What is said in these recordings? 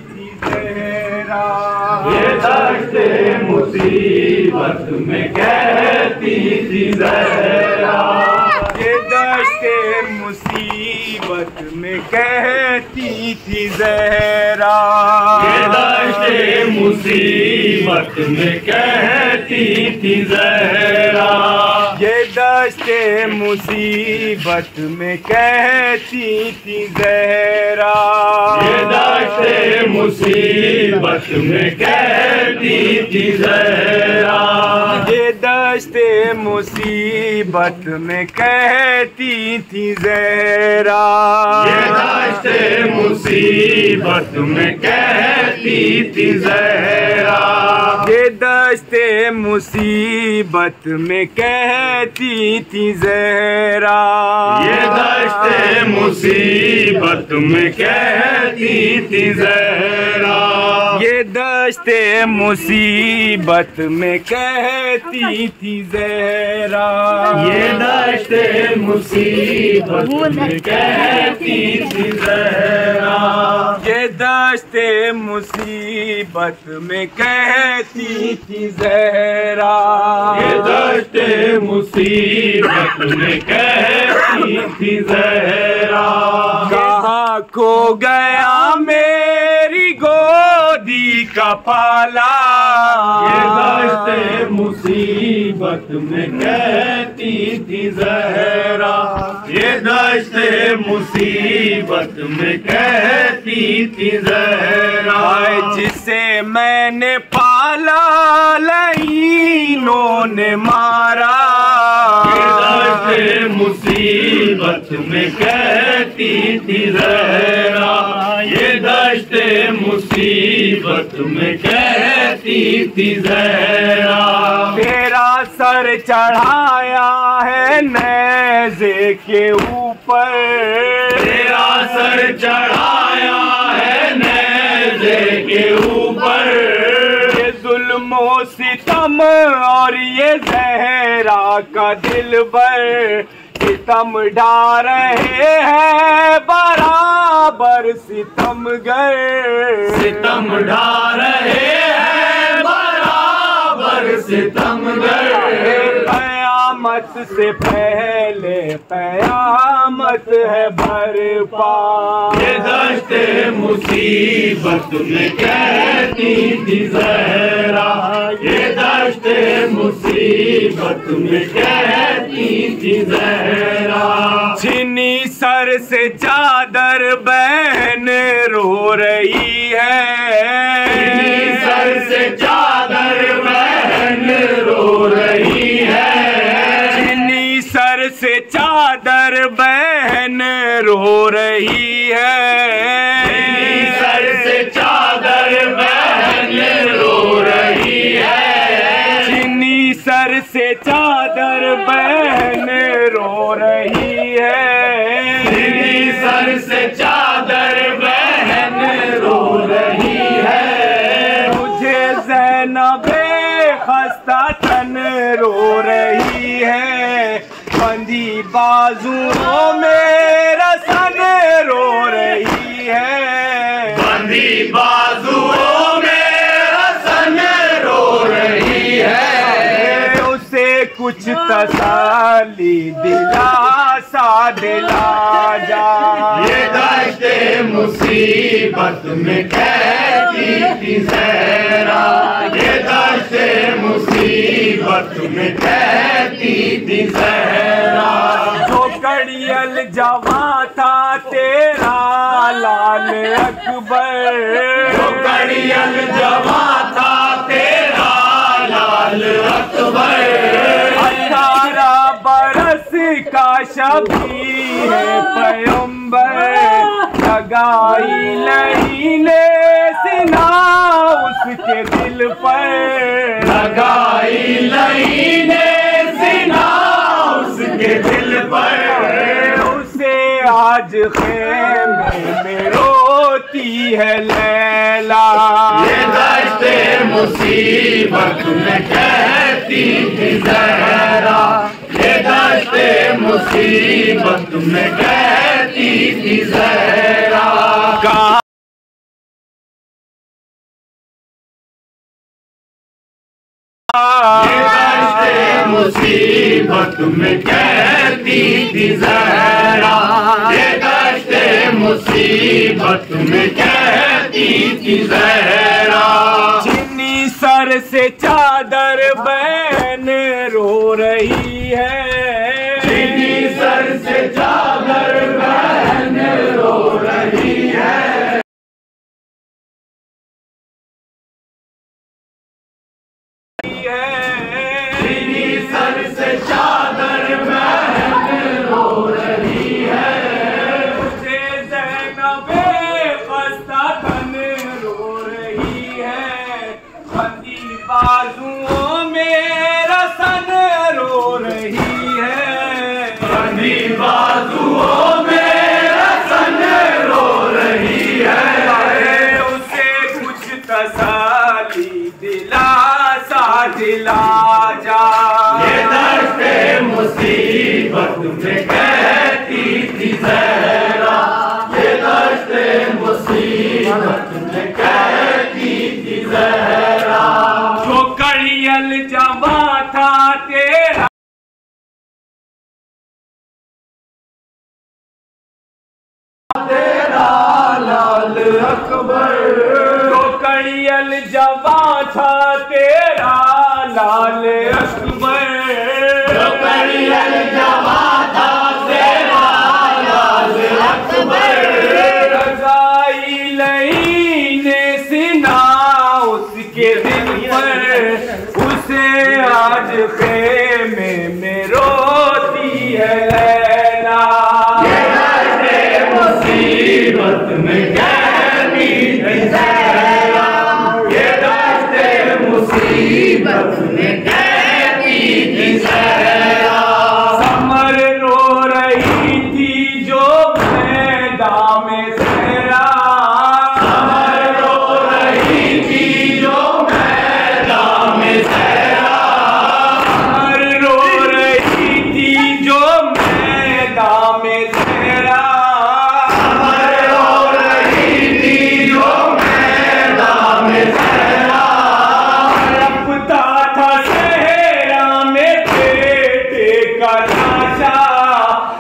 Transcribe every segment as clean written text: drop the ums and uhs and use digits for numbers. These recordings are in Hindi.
थी ज़हरा। ये दश्ते मुसीबत में कहती थी ज़हरा। ये दश्ते मुसीबत में कहती थी ज़हरा। ये दश्ते मुसीबत में कहती थी ज़हरा। ये दश्ते मुसीबत में कहती थी ज़हरा। ये दश्ते मुसीबत में कहती थी ज़हरा। ये दश्ते मुसीबत में कहती थी ज़हरा। ये दश्ते मुसीबत में कहती थी ज़हरा। ये दश्ते मुसीबत में कहती थी ज़हरा। ये दश्ते मुसीबत में कहती थी ज़हरा। ये दश्ते मुसीबत में कहती थी ज़हरा। ये दश्ते मुसीबत में कहती थी ज़हरा। ये दश्ते मुसीबत में कहती थी ज़हरा। ये दश्ते मुसीबत में कहती थी ज़हरा। कहाँ खो गया मेरी गोदी का पाला। ये दश्ते मुसीबत में कहती थी ज़हरा। ये दश्ते मुसीबत में कहती थी ज़हरा। जिसे मैंने पाला लईनों ने मारा। ये दश्ते मुसीबत में कहती थी ज़हरा। ये दश्ते मुसीबत में कहती थी ज़हरा। तेरा सर चढ़ाया है नेज़े के ऊपर। तेरा सर चढ़ाया है नेज़े के ऊपर। ये जुल्मो सितम और ये ज़हरा का दिलबर सितम ढा रहे हैं बराबर सितमगर। सितम ढा रहे हैं बराबर सितमगर। क़यामत से पहले क़यामत है बरपा। ये दश्ते मुसीबत में कहती थी ज़हरा। ये दश्ते मुसीबत में कहती थी ज़हरा। छिनी सर से चादर बहन रो रही है। छिनी सर से चादर बहन रो रही है। छिनी सर से चादर बहन रो रही है। छिनी सर से चादर बहन रो रही है। छिनी सर से चादर बहन रो रही है। छिनी सर से चादर बहन रो रही है। मुझे ज़ैनबे खस्ता तन रो रही है। बंदी बाजुओं में रसन रो रही है। बंदी बाजुओं में रसन रो रही है। उसे कुछ तसल्ली दिलासा दिला जा। ये दश्ते मुसीबत में कहती थी ज़हरा। ये दश्ते मुसीबत में कहती थी ज़हरा। जो कड़ियल जवां था तेरा लाल अकबर। जो कड़ियल जवां था तेरा लाल अकबर। 18 बरस का शबी है पैगंबर। लगाई लहीने सिना उसके दिल पर। लगाई लहीने सिना उसके दिल पर। उसे आज खेमे में रोती है लैला। ये दश्ते मुसीबत में कहती थी ज़हरा। ये दश्ते मुसीबत में कहती थी ज़हरा। ये दश्ते मुसीबत में कहती थी ज़हरा, ये दश्ते मुसीबत में कहती थी ज़हरा। चीनी सर से चादर बहन रो रही है, चीनी सर से चादर बहन रो रही है। चीनी सर से चादर बहन रो रही है। मुझे ज़ैनबे ख़स्ता तन रो रही है, बंदी बाजुओं में रसन रो रही है, बंदी बाजुओं में रसन रो रही है। उसे कुछ तसल्ली दिलासा दिला जा। ये दश्ते मुसीबत में कहती थी ज़हरा, ये दश्ते मुसीबत में कहती थी ज़हरा। जो कड़ियल जवा था तेरा तेरा लाल अकबर, जो कड़ियल जवा था तेरा लाल अकबर, जो कड़ियल जवा था तेरा लाल अकबर। रज़ाई लई ने सिना उसके दिल पर, उसे आज खेमे में रोती है लैला। ये दश्ते मुसीबत में कहती थी ज़हरा, ये दश्ते मुसीबत में कहती थी ज़हरा। समर रो रही थी जो मैदान में सहरा, समर रो रही थी जो मैदान में सहरा। समर रो रही थी जो मैदान में सहरा, समर रो रही थी जो मैदान में सहरा। तड़पता था सहरा में बेटे का लाशा,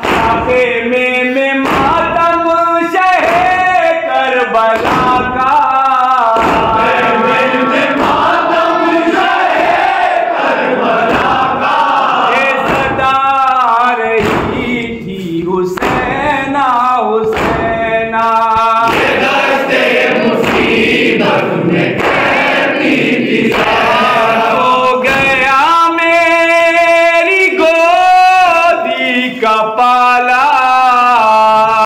खाके में मातम शहे करबला का। में मातम शहे करबला का। ये सदा रही थी हुसैना हुसैना। ये दश्ते मुसीबत में कहती थी ज़हरा, हो गया मेरी गोदी का पाल